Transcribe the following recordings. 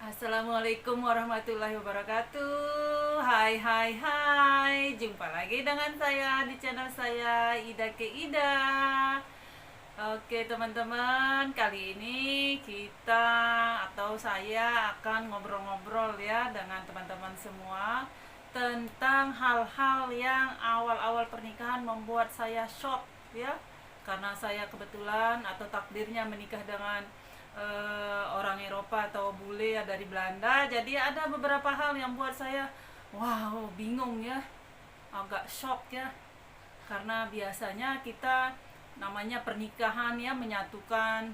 Assalamualaikum warahmatullahi wabarakatuh. Hai hai hai. Jumpa lagi dengan saya di channel saya Ida ke Ida. Oke teman-teman, kali ini kita atau saya akan ngobrol-ngobrol ya dengan teman-teman semua tentang hal-hal yang awal-awal pernikahan membuat saya shock ya. Karena saya kebetulan atau takdirnya menikah dengan orang Eropa atau bule ya dari Belanda. Jadi ada beberapa hal yang buat saya wow, bingung ya, agak shock ya. Karena biasanya kita namanya pernikahan ya menyatukan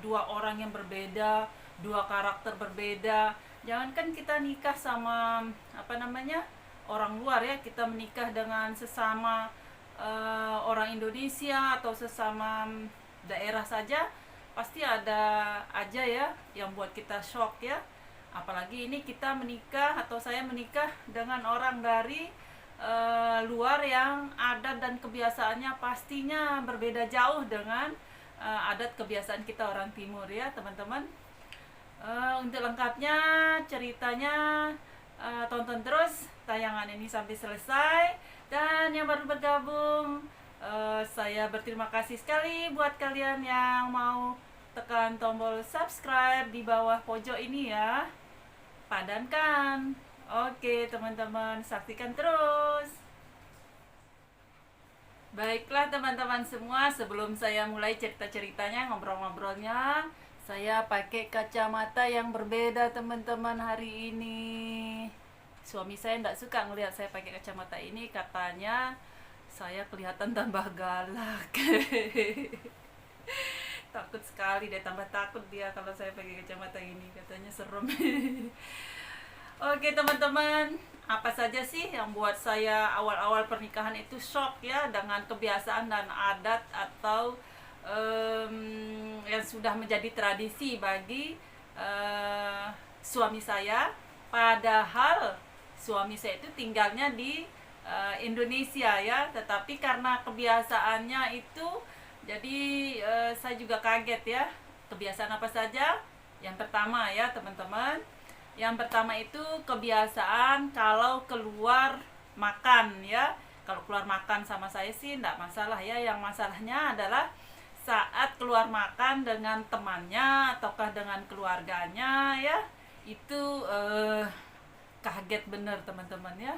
dua orang yang berbeda, dua karakter berbeda. Jangankan kita nikah sama apa namanya orang luar ya, kita menikah dengan sesama orang Indonesia atau sesama daerah saja pasti ada aja ya yang buat kita shock ya. Apalagi ini kita menikah atau saya menikah dengan orang dari luar yang adat dan kebiasaannya pastinya berbeda jauh dengan adat kebiasaan kita orang timur ya teman-teman. Untuk lengkapnya ceritanya tonton terus tayangan ini sampai selesai. Dan yang baru bergabung, saya berterima kasih sekali buat kalian yang mau tekan tombol subscribe di bawah pojok ini ya. Padankan. Oke teman-teman, saksikan terus. Baiklah teman-teman semua, sebelum saya mulai cerita-ceritanya, ngobrol-ngobrolnya, saya pakai kacamata yang berbeda teman-teman hari ini. Suami saya tidak suka ngelihat saya pakai kacamata ini, katanya saya kelihatan tambah galak. Takut sekali deh, tambah takut dia kalau saya pakai kacamata ini, katanya serem. Oke teman-teman, apa saja sih yang buat saya awal-awal pernikahan itu shock ya dengan kebiasaan dan adat atau yang sudah menjadi tradisi bagi suami saya. Padahal suami saya itu tinggalnya di Indonesia ya, tetapi karena kebiasaannya itu jadi saya juga kaget ya. Kebiasaan apa saja? Yang pertama ya teman-teman, yang pertama itu kebiasaan kalau keluar makan ya. Kalau keluar makan sama saya sih enggak masalah ya. Yang masalahnya adalah saat keluar makan dengan temannya ataukah dengan keluarganya ya. Itu kaget bener teman-teman ya.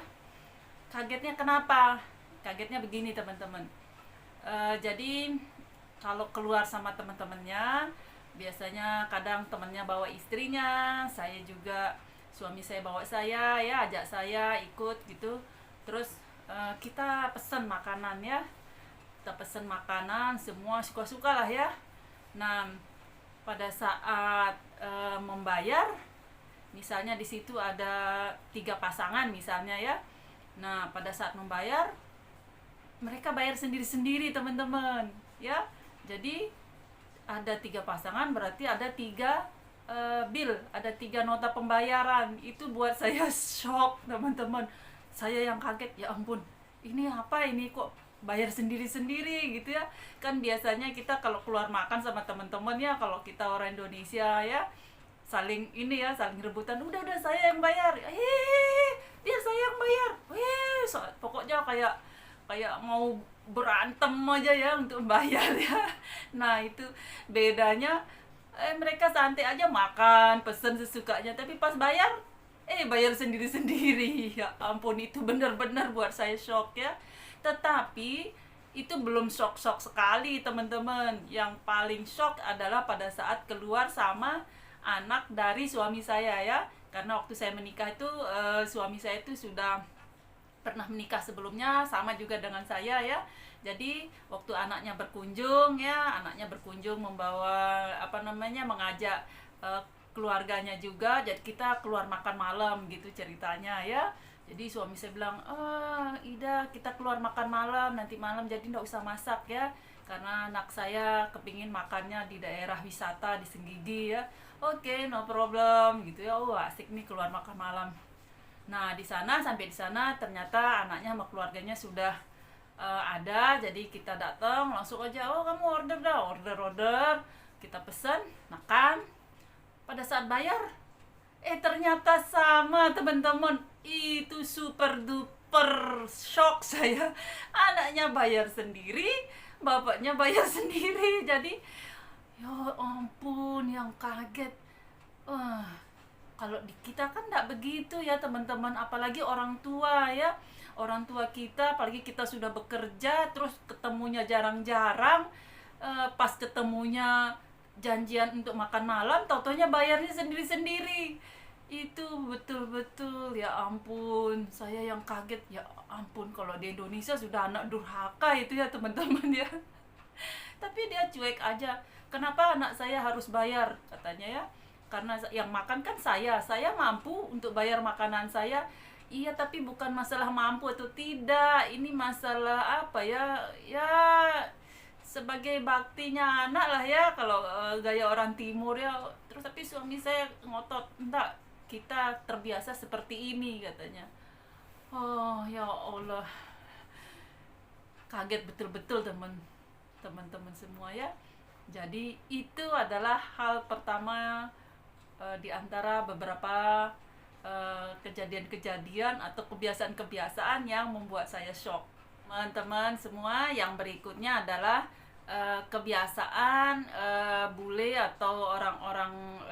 Kagetnya kenapa? Kagetnya begini teman-teman. Jadi kalau keluar sama teman-temannya, biasanya kadang temannya bawa istrinya, saya juga suami saya bawa saya ya, ajak saya ikut gitu. Terus kita pesen makanan ya, kita pesen makanan semua suka-suka lah ya. Nah pada saat membayar, misalnya di situ ada 3 pasangan misalnya ya. Nah pada saat membayar mereka bayar sendiri-sendiri teman-teman ya. Jadi ada 3 pasangan berarti ada 3 bill, ada 3 nota pembayaran. Itu buat saya shock teman-teman. Saya yang kaget, ya ampun, ini apa ini kok bayar sendiri-sendiri gitu ya. Kan biasanya kita kalau keluar makan sama teman-teman ya, kalau kita orang Indonesia ya, saling ini ya, saling rebutan, udah saya yang bayar, dia saya yang bayar, pokoknya kayak kayak mau berantem aja ya untuk bayar ya. Nah itu bedanya, mereka santai aja makan pesen sesukanya, tapi pas bayar bayar sendiri-sendiri. Ya ampun, itu benar-benar buat saya shock ya. Tetapi itu belum shock-shock sekali teman-teman. Yang paling shock adalah pada saat keluar sama anak dari suami saya ya. Karena waktu saya menikah itu suami saya itu sudah pernah menikah sebelumnya sama juga dengan saya ya. Jadi waktu anaknya berkunjung ya, anaknya berkunjung membawa apa namanya, mengajak keluarganya juga. Jadi kita keluar makan malam gitu ceritanya ya. Jadi suami saya bilang, Ida kita keluar makan malam, nanti malam jadi nggak usah masak ya, karena anak saya kepingin makannya di daerah wisata di Senggigi ya. Oke, no problem gitu ya. Asik nih keluar makan malam. Nah di sana, sampai di sana ternyata anaknya sama keluarganya sudah ada. Jadi kita datang langsung aja, kamu order dah, order, kita pesen makan. Pada saat bayar Ternyata sama teman-teman, itu super duper shock saya. Anaknya bayar sendiri, bapaknya bayar sendiri. Jadi ya ampun, yang kaget. Wah, kalau di kita kan nggak begitu ya teman-teman, apalagi orang tua ya. Orang tua kita, apalagi kita sudah bekerja, terus ketemunya jarang-jarang. Pas ketemunya janjian untuk makan malam, tau-taunya bayarnya sendiri-sendiri. Itu betul-betul, ya ampun, saya yang kaget. Ya ampun, kalau di Indonesia sudah anak durhaka itu ya teman-teman ya. Tapi dia cuek aja. Kenapa anak saya harus bayar, katanya ya? Karena yang makan kan saya mampu untuk bayar makanan saya. Iya, tapi bukan masalah mampu atau tidak, ini masalah apa ya, ya sebagai baktinya anak lah ya, kalau gaya orang timur ya. Terus tapi suami saya ngotot, enggak, kita terbiasa seperti ini, katanya. Oh ya Allah, kaget betul-betul teman-teman semua ya. Jadi itu adalah hal pertama, di antara beberapa kejadian-kejadian atau kebiasaan-kebiasaan yang membuat saya shock. Teman-teman semua, yang berikutnya adalah kebiasaan bule atau orang-orang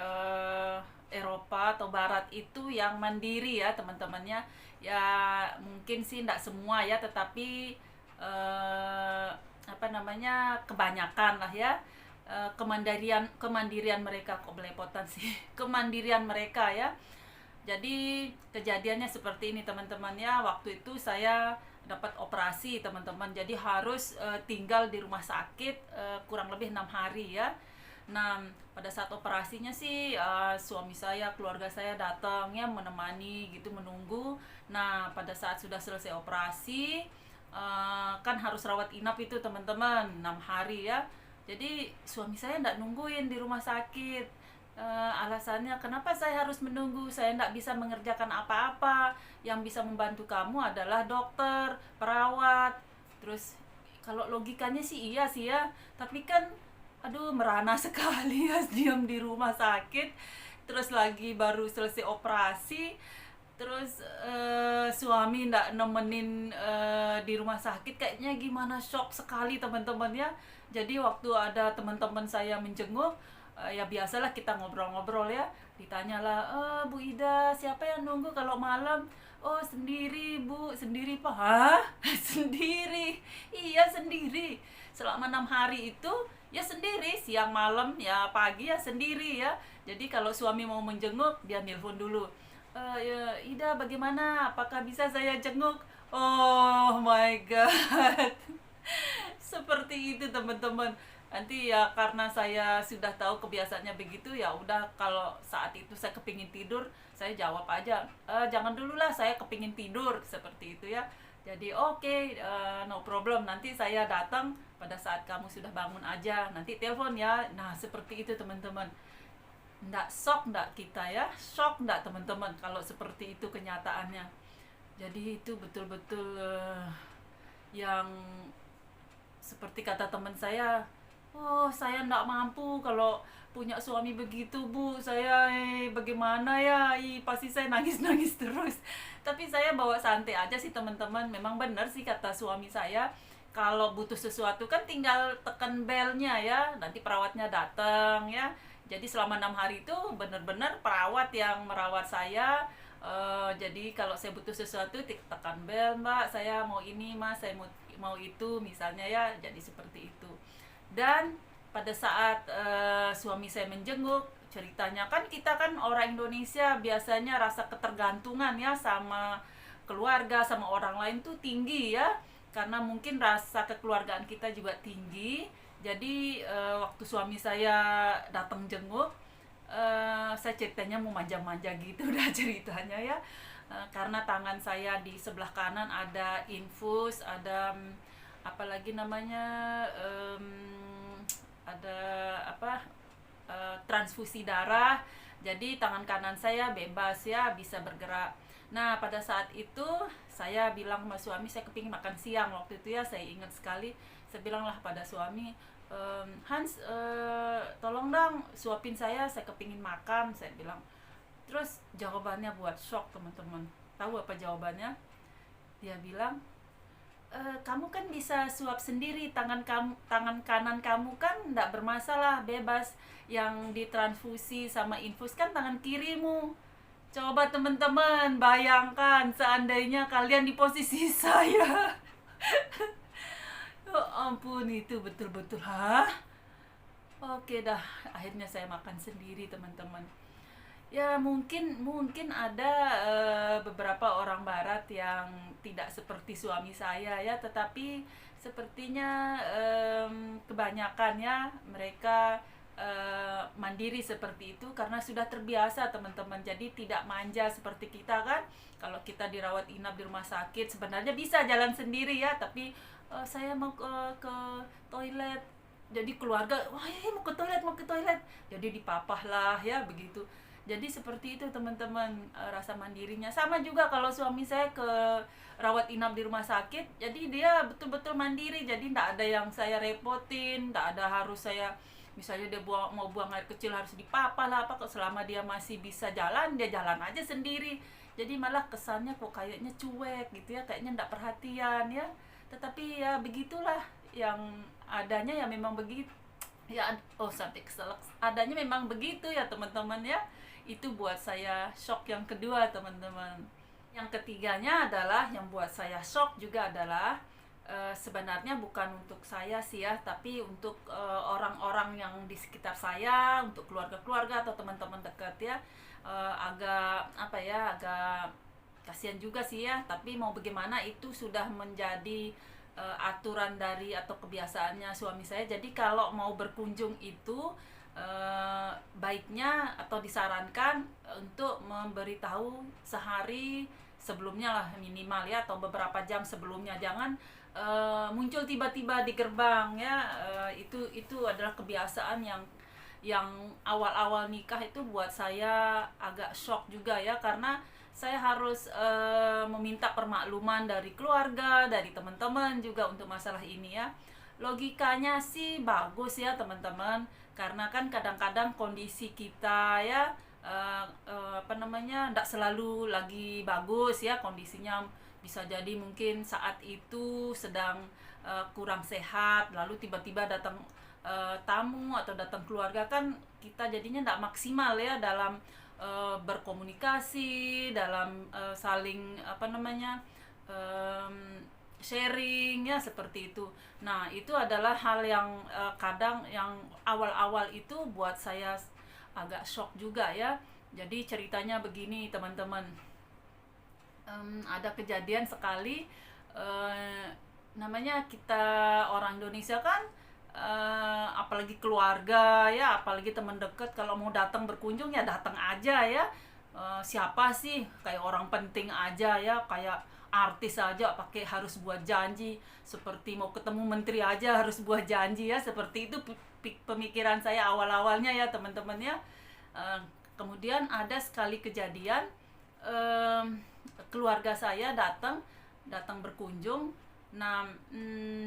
Eropa atau Barat itu yang mandiri ya teman-temannya. Ya mungkin sih tidak semua ya, tetapi apa namanya, kebanyakan lah ya. Kemandirian mereka, kok belepotan sih, kemandirian mereka ya. Jadi kejadiannya seperti ini teman-teman ya. Waktu itu saya dapat operasi teman-teman, jadi harus tinggal di rumah sakit kurang lebih 6 hari ya. Nah, pada saat operasinya sih suami saya, keluarga saya datang ya, menemani gitu, menunggu. Nah, pada saat sudah selesai operasi, kan harus rawat inap itu teman-teman 6 hari ya. Jadi suami saya nggak nungguin di rumah sakit. Alasannya, kenapa saya harus menunggu, saya nggak bisa mengerjakan apa-apa, yang bisa membantu kamu adalah dokter, perawat. Terus kalau logikanya sih iya sih ya, tapi kan aduh, merana sekali ya, diam di rumah sakit, terus lagi baru selesai operasi. Terus suami ndak nemenin di rumah sakit, kayaknya gimana, shock sekali teman-teman ya. Jadi waktu ada teman-teman saya menjenguk, ya biasalah kita ngobrol-ngobrol ya, ditanyalah, Bu Ida, siapa yang nunggu kalau malam? Oh sendiri Bu, sendiri Pak. Hah? Sendiri? Iya sendiri, selama 6 hari itu ya sendiri, siang malam ya pagi ya sendiri ya. Jadi kalau suami mau menjenguk, dia nelpon dulu, ya, Ida bagaimana? Apakah bisa saya jenguk? Oh my god. Seperti itu teman-teman. Nanti ya karena saya sudah tahu kebiasaannya begitu, ya udah, kalau saat itu saya kepingin tidur, saya jawab aja, jangan dulu lah, saya kepingin tidur, seperti itu ya. Jadi oke, no problem, nanti saya datang pada saat kamu sudah bangun aja, nanti telepon ya. Nah seperti itu teman-teman. Nggak shock nggak kita ya, shock nggak teman-teman kalau seperti itu kenyataannya. Jadi itu betul-betul yang seperti kata teman saya, oh saya nggak mampu kalau punya suami begitu Bu, saya bagaimana ya. Pasti saya nangis-nangis terus. Tapi saya bawa santai aja sih teman-teman. Memang benar sih kata suami saya, kalau butuh sesuatu kan tinggal tekan belnya ya, nanti perawatnya datang ya. Jadi selama 6 hari itu benar-benar perawat yang merawat saya. Jadi kalau saya butuh sesuatu, tekan bel, Mbak, saya mau ini Mas, saya mau itu misalnya ya. Jadi seperti itu. Dan pada saat suami saya menjenguk, ceritanya kan, kita kan orang Indonesia biasanya rasa ketergantungan ya sama keluarga, sama orang lain tuh tinggi ya, karena mungkin rasa kekeluargaan kita juga tinggi. Jadi waktu suami saya datang jenguk, saya ceritanya mau manja-manja gitu udah ceritanya ya. Karena tangan saya di sebelah kanan ada infus, ada apa lagi namanya, ada apa, transfusi darah. Jadi tangan kanan saya bebas ya, bisa bergerak. Nah pada saat itu saya bilang sama suami, saya kepingin makan siang waktu itu ya, saya ingat sekali. Saya bilanglah pada suami, Hans, tolong dong suapin saya kepingin makan, saya bilang. Terus jawabannya buat shock teman-teman. Tahu apa jawabannya? Dia bilang, kamu kan bisa suap sendiri, tangan kanan kamu kan nggak bermasalah, bebas. Yang ditransfusi sama infus kan tangan kirimu. Coba teman-teman bayangkan seandainya kalian di posisi saya. Oh ampun, itu betul-betul oke dah, akhirnya saya makan sendiri teman-teman. Ya mungkin ada beberapa orang barat yang tidak seperti suami saya ya, tetapi sepertinya kebanyakan ya mereka mandiri seperti itu karena sudah terbiasa teman-teman. Jadi tidak manja seperti kita kan. Kalau kita dirawat inap di rumah sakit sebenarnya bisa jalan sendiri ya, tapi saya mau ke toilet, jadi keluarga wah ya, mau ke toilet, jadi dipapah lah ya begitu. Jadi seperti itu teman-teman, rasa mandirinya sama juga kalau suami saya ke rawat inap di rumah sakit, jadi dia betul-betul mandiri, jadi tidak ada yang saya repotin, tidak ada harus saya misalnya dia mau buang air kecil harus dipapah lah apa. Selama dia masih bisa jalan, dia jalan aja sendiri. Jadi malah kesannya kok kayaknya cuek gitu ya, kayaknya tidak perhatian ya, tetapi ya begitulah yang adanya ya, memang begitu ya. Sampai keselak, adanya memang begitu ya teman-teman ya. Itu buat saya shock yang kedua teman-teman. Yang ketiganya adalah yang buat saya shock juga adalah sebenarnya bukan untuk saya sih ya, tapi untuk orang-orang yang di sekitar saya, untuk keluarga-keluarga atau teman-teman dekat ya. Agak kasihan juga sih ya, tapi mau bagaimana, itu sudah menjadi aturan dari atau kebiasaannya suami saya. Jadi kalau mau berkunjung itu baiknya atau disarankan untuk memberitahu sehari sebelumnya lah minimal ya, atau beberapa jam sebelumnya. Jangan muncul tiba-tiba di gerbang ya. Itu adalah kebiasaan yang awal-awal nikah itu buat saya agak shock juga ya, karena saya harus meminta permakluman dari keluarga, dari teman-teman juga untuk masalah ini ya. Logikanya sih bagus ya teman-teman, karena kan kadang-kadang kondisi kita ya tidak selalu lagi bagus ya kondisinya. Bisa jadi mungkin saat itu sedang kurang sehat, lalu tiba-tiba datang tamu atau datang keluarga, kan kita jadinya tidak maksimal ya dalam berkomunikasi, dalam saling sharing ya, seperti itu. Nah itu adalah hal yang kadang yang awal-awal itu buat saya agak shock juga ya. Jadi ceritanya begini teman-teman, ada kejadian sekali, namanya kita orang Indonesia kan apalagi keluarga ya, apalagi teman dekat, kalau mau datang berkunjung ya datang aja ya. Siapa sih kayak orang penting aja ya, kayak artis aja pakai harus buat janji, seperti mau ketemu menteri aja harus buat janji ya. Seperti itu pemikiran saya awal-awalnya ya teman-teman ya. Kemudian ada sekali kejadian, keluarga saya datang berkunjung. Nah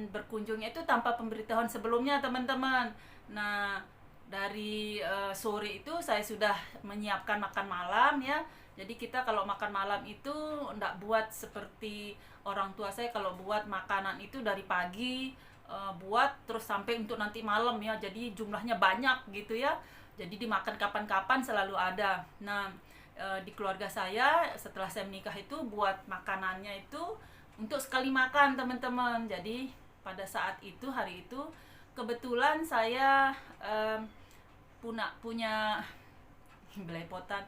berkunjungnya itu tanpa pemberitahuan sebelumnya teman-teman. Nah dari sore itu saya sudah menyiapkan makan malam ya. Jadi kita kalau makan malam itu enggak buat seperti orang tua saya, kalau buat makanan itu dari pagi buat terus sampai untuk nanti malam ya. Jadi jumlahnya banyak gitu ya. Jadi dimakan kapan-kapan selalu ada. Nah di keluarga saya setelah saya menikah itu buat makanannya itu untuk sekali makan teman-teman. Jadi pada saat itu, hari itu kebetulan saya punya belepotan.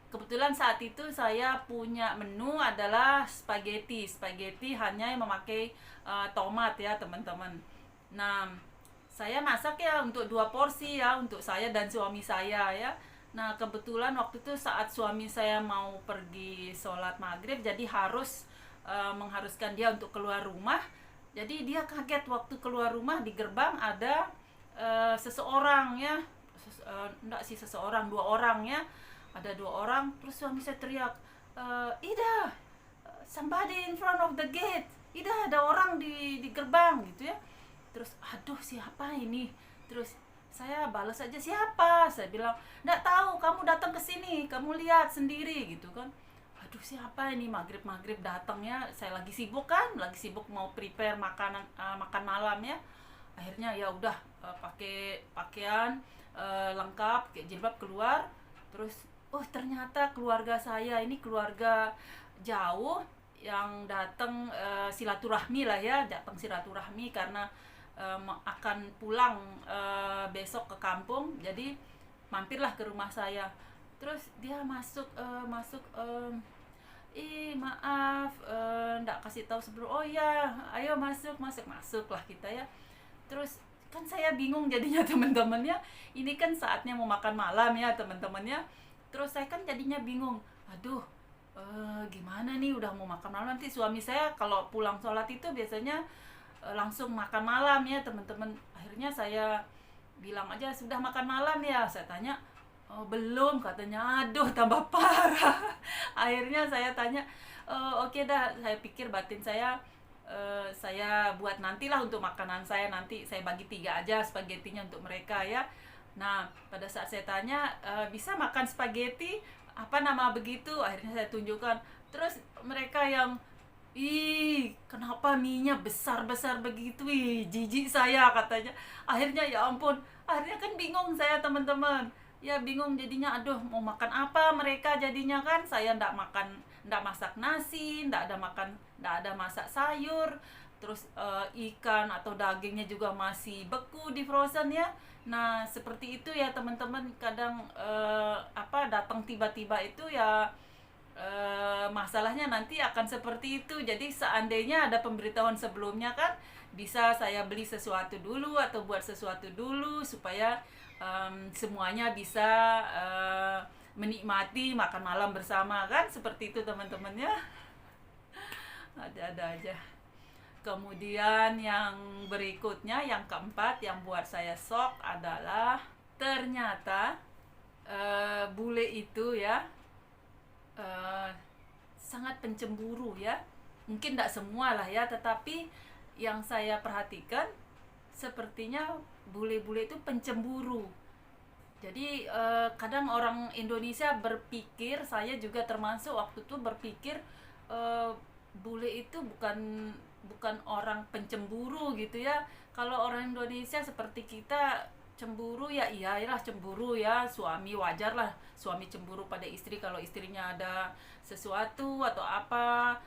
Kebetulan saat itu saya punya menu adalah spaghetti hanya yang memakai tomat ya teman-teman. Nah saya masak ya untuk 2 porsi ya, untuk saya dan suami saya ya. Nah kebetulan waktu itu saat suami saya mau pergi sholat maghrib, jadi mengharuskan dia untuk keluar rumah. Jadi dia kaget waktu keluar rumah, di gerbang ada seseorang ya, dua orang ya, ada 2 orang. Terus suami saya teriak, Ida, somebody in front of the gate, Ida ada orang di gerbang gitu ya. Terus aduh siapa ini, terus Saya balas aja, siapa? Saya bilang, nggak tahu, kamu datang ke sini, kamu lihat sendiri gitu kan. Aduh, siapa ini, maghrib datangnya, saya lagi sibuk kan, lagi sibuk mau prepare makanan, makan malam ya. Akhirnya ya udah, pakai pakaian lengkap, kayak jilbab, keluar. Terus oh ternyata keluarga saya ini keluarga jauh yang datang, silaturahmi lah ya, datang silaturahmi karena akan pulang besok ke kampung, jadi mampirlah ke rumah saya. Terus dia masuk, ih maaf, ndak kasih tahu sebelum. Oh ya, ayo masuk masuk masuk lah kita ya. Terus kan saya bingung jadinya teman-temannya, ini kan saatnya mau makan malam ya teman-temannya. Terus saya kan jadinya bingung, aduh, gimana nih, udah mau makan malam, nanti suami saya kalau pulang sholat itu biasanya langsung makan malam ya teman-teman. Akhirnya saya bilang aja, sudah makan malam ya, saya tanya. Oh, belum katanya. Aduh, tambah parah. Akhirnya saya tanya, oke dah, saya pikir batin saya, saya buat nantilah untuk makanan saya, nanti saya bagi 3 aja spagettinya untuk mereka ya. Nah, pada saat saya tanya, bisa makan spaghetti apa nama begitu, akhirnya saya tunjukkan. Terus mereka yang, ih kenapa mie-nya besar-besar begitu, ih jijik saya katanya. Akhirnya ya ampun, akhirnya kan bingung saya teman-teman, ya bingung jadinya. Aduh, mau makan apa mereka jadinya kan. Saya ndak makan, ndak masak nasi, ndak ada masak sayur. Terus ikan atau dagingnya juga masih beku di frozen ya. Nah seperti itu ya teman-teman, kadang datang tiba-tiba itu ya, masalahnya nanti akan seperti itu. Jadi seandainya ada pemberitahuan sebelumnya kan, bisa saya beli sesuatu dulu atau buat sesuatu dulu supaya semuanya bisa menikmati makan malam bersama kan, seperti itu teman-temannya. Ada-ada aja. Kemudian yang berikutnya, yang keempat, yang buat saya shock adalah ternyata bule itu ya, uh, sangat pencemburu ya. Mungkin tidak semua lah ya, tetapi yang saya perhatikan sepertinya bule-bule itu pencemburu. Jadi kadang orang Indonesia berpikir, saya juga termasuk waktu itu berpikir, uh, bule itu bukan orang pencemburu gitu ya. Kalau orang Indonesia seperti kita cemburu ya iyalah cemburu ya, suami wajar lah suami cemburu pada istri kalau istrinya ada sesuatu atau apa.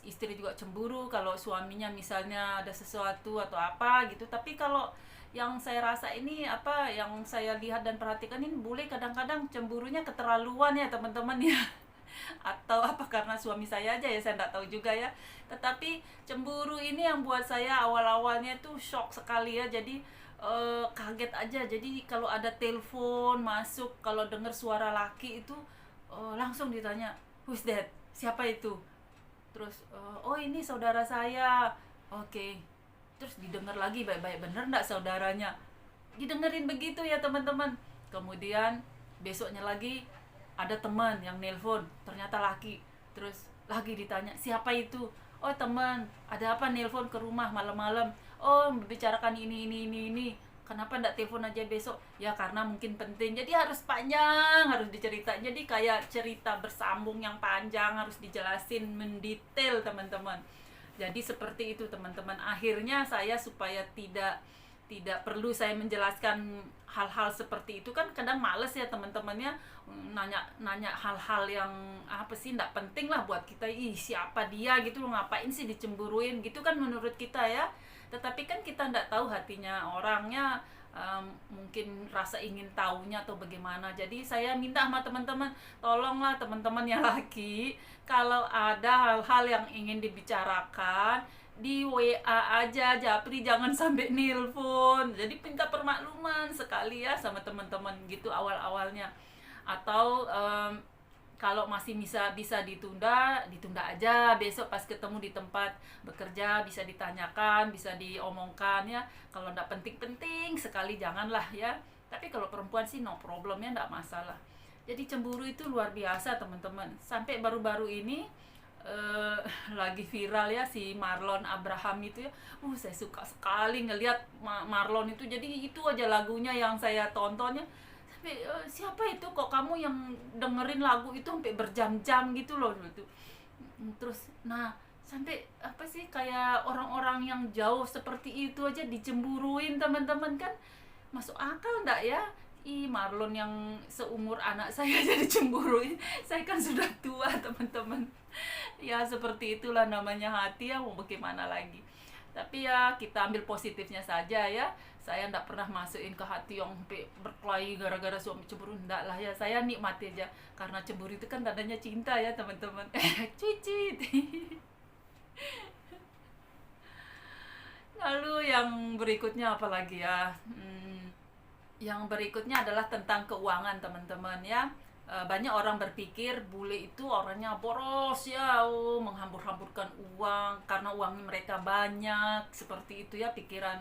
Istri juga cemburu kalau suaminya misalnya ada sesuatu atau apa gitu. Tapi kalau yang saya rasa ini, apa yang saya lihat dan perhatikan ini, bule kadang-kadang cemburunya keterlaluan ya teman-teman ya. Atau apa karena suami saya aja ya, saya nggak tahu juga ya. Tetapi cemburu ini yang buat saya awal-awalnya tuh shock sekali ya. Jadi kaget aja. Jadi kalau ada telepon masuk, kalau dengar suara laki itu, langsung ditanya, who's that, siapa itu. Terus oh ini saudara saya. Oke. Terus didengar lagi baik-baik, bener nggak saudaranya. Didengerin begitu ya teman-teman. Kemudian besoknya lagi ada teman yang nelpon, ternyata laki. Terus lagi ditanya, siapa itu? Oh teman, ada apa nelpon ke rumah malam-malam? Oh membicarakan ini. Kenapa ndak telepon aja besok? Ya karena mungkin penting. Jadi harus panjang, harus diceritain. Jadi kayak cerita bersambung yang panjang, harus dijelasin mendetail teman-teman. Jadi seperti itu teman-teman. Akhirnya saya supaya tidak perlu saya menjelaskan hal-hal seperti itu kan, kadang males ya teman-temannya, nanya hal-hal yang apa sih ndak penting lah buat kita. Ih siapa dia gitu loh, ngapain sih dicemburuin gitu kan menurut kita ya. Tetapi kan kita ndak tahu hatinya orangnya, mungkin rasa ingin tahunya atau bagaimana. Jadi saya minta sama teman-teman, tolonglah teman-teman yang laki, kalau ada hal-hal yang ingin dibicarakan di WA aja, japri, jangan sampai nelpon. Jadi minta permakluman sekali ya sama teman-teman gitu awal-awalnya. Atau kalau masih bisa ditunda aja, besok pas ketemu di tempat bekerja bisa ditanyakan, bisa diomongkan ya. Kalau enggak penting-penting sekali janganlah ya. Tapi kalau perempuan sih no problem ya, enggak masalah. Jadi cemburu itu luar biasa teman-teman. Sampai baru-baru ini eh, lagi viral ya si Marlon Abraham itu ya. Saya suka sekali ngelihat Marlon itu, jadi itu aja lagunya yang saya tontonnya sampai siapa itu kok kamu yang dengerin lagu itu sampai berjam-jam gitu loh gitu. Terus nah sampai apa sih, kayak orang-orang yang jauh seperti itu aja dicemburuin teman-teman kan, masuk akal enggak ya? Marlon yang seumur anak saya jadi cemburuin, saya kan sudah tua teman-teman. Ya seperti itulah namanya hati ya, mau bagaimana lagi. Tapi ya kita ambil positifnya saja ya. Saya enggak pernah masukin ke hati yang sampai berkelahi gara-gara suami cemburu, enggak lah ya. Saya nikmati aja, karena cemburu itu kan tandanya cinta ya teman-teman. Cicit. Lalu yang berikutnya apa lagi ya? Yang berikutnya adalah tentang keuangan teman-teman ya. Banyak orang berpikir bule itu orangnya boros ya, menghambur-hamburkan uang karena uangnya mereka banyak, seperti itu ya pikiran.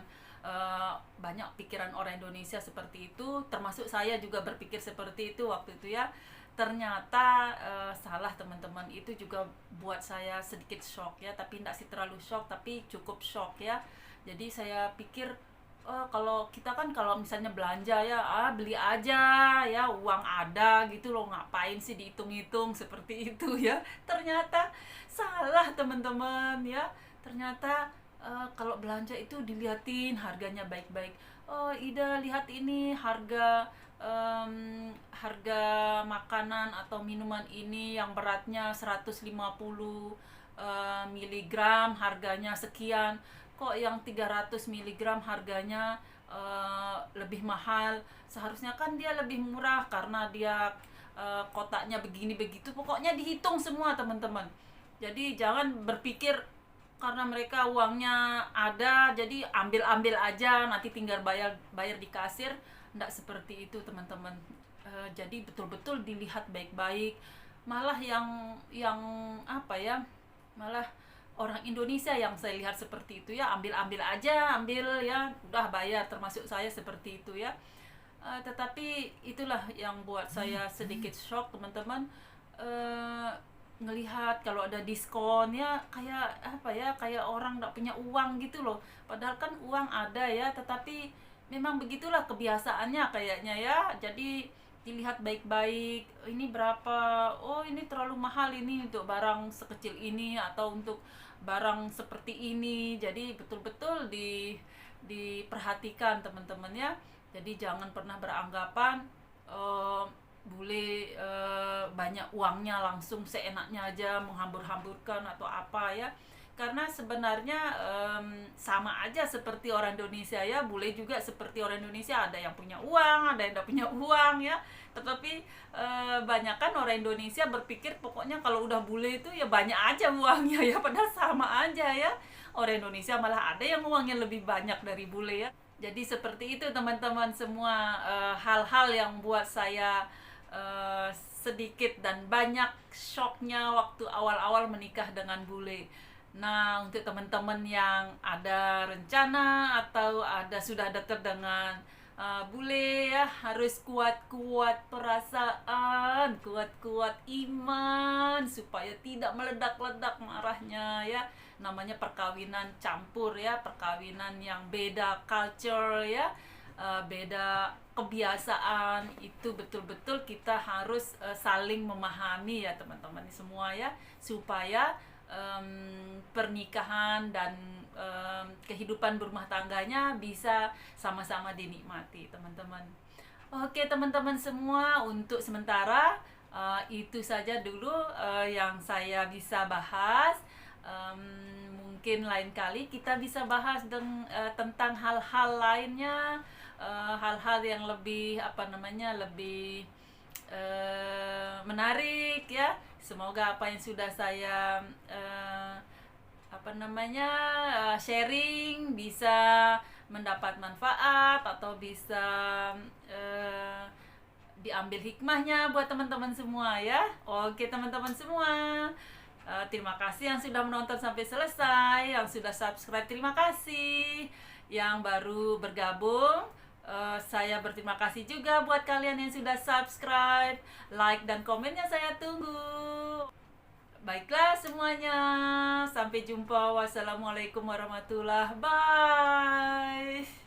Banyak pikiran orang Indonesia seperti itu, termasuk saya juga berpikir seperti itu waktu itu ya. Ternyata salah teman-teman, itu juga buat saya sedikit shock ya, tapi tidak sih terlalu shock, tapi cukup shock ya. Jadi saya pikir kalau kita kan kalau misalnya belanja ya, beli aja ya, uang ada gitu loh, ngapain sih dihitung-hitung seperti itu ya. Ternyata salah teman-teman ya. Ternyata kalau belanja itu dilihatin harganya baik-baik. Oh Ida, lihat ini harga makanan atau minuman ini yang beratnya 150 miligram harganya sekian, kok yang 300 miligram harganya lebih mahal. Seharusnya kan dia lebih murah karena dia kotaknya begini begitu. Pokoknya dihitung semua teman-teman. Jadi jangan berpikir karena mereka uangnya ada jadi ambil-ambil aja, nanti tinggal bayar di kasir. Nggak seperti itu teman-teman. Jadi betul-betul dilihat baik-baik. Malah yang apa ya, malah orang Indonesia yang saya lihat seperti itu ya, ambil-ambil aja, ambil ya, udah bayar, termasuk saya seperti itu ya. Tetapi itulah yang buat saya sedikit shock teman-teman. Ngelihat kalau ada diskon ya, kayak apa ya, kayak orang nggak punya uang gitu loh, padahal kan uang ada ya, tetapi memang begitulah kebiasaannya kayaknya ya. Jadi dilihat baik-baik, ini berapa, oh ini terlalu mahal ini untuk barang sekecil ini atau untuk barang seperti ini. Jadi betul-betul diperhatikan teman-teman ya. Jadi jangan pernah beranggapan boleh banyak uangnya langsung seenaknya aja menghambur-hamburkan atau apa ya. Karena sebenarnya sama aja seperti orang Indonesia ya, bule juga seperti orang Indonesia, ada yang punya uang, ada yang tidak punya uang ya. Tetapi banyak kan orang Indonesia berpikir pokoknya kalau udah bule itu ya banyak aja uangnya ya, padahal sama aja ya. Orang Indonesia malah ada yang uangnya lebih banyak dari bule ya. Jadi seperti itu teman-teman semua, hal-hal yang buat saya sedikit dan banyak shocknya waktu awal-awal menikah dengan bule. Nah, untuk teman-teman yang ada rencana atau sudah dekat dengan bule ya, harus kuat-kuat perasaan, kuat-kuat iman supaya tidak meledak-ledak marahnya ya. Namanya perkawinan campur ya, perkawinan yang beda culture ya, beda kebiasaan, itu betul-betul kita harus saling memahami ya teman-teman semua ya, supaya pernikahan dan kehidupan berumah tangganya bisa sama-sama dinikmati teman-teman. Oke teman-teman semua, untuk sementara itu saja dulu yang saya bisa bahas. Mungkin lain kali kita bisa bahas tentang hal-hal lainnya, hal-hal yang lebih lebih menarik ya. Semoga apa yang sudah saya sharing bisa mendapat manfaat atau bisa diambil hikmahnya buat teman-teman semua ya. Oke teman-teman semua, terima kasih yang sudah menonton sampai selesai, yang sudah subscribe terima kasih, yang baru bergabung saya berterima kasih juga buat kalian yang sudah subscribe, like dan komennya saya tunggu. Baiklah semuanya, sampai jumpa. Wassalamualaikum warahmatullahi wabarakatuh. Bye.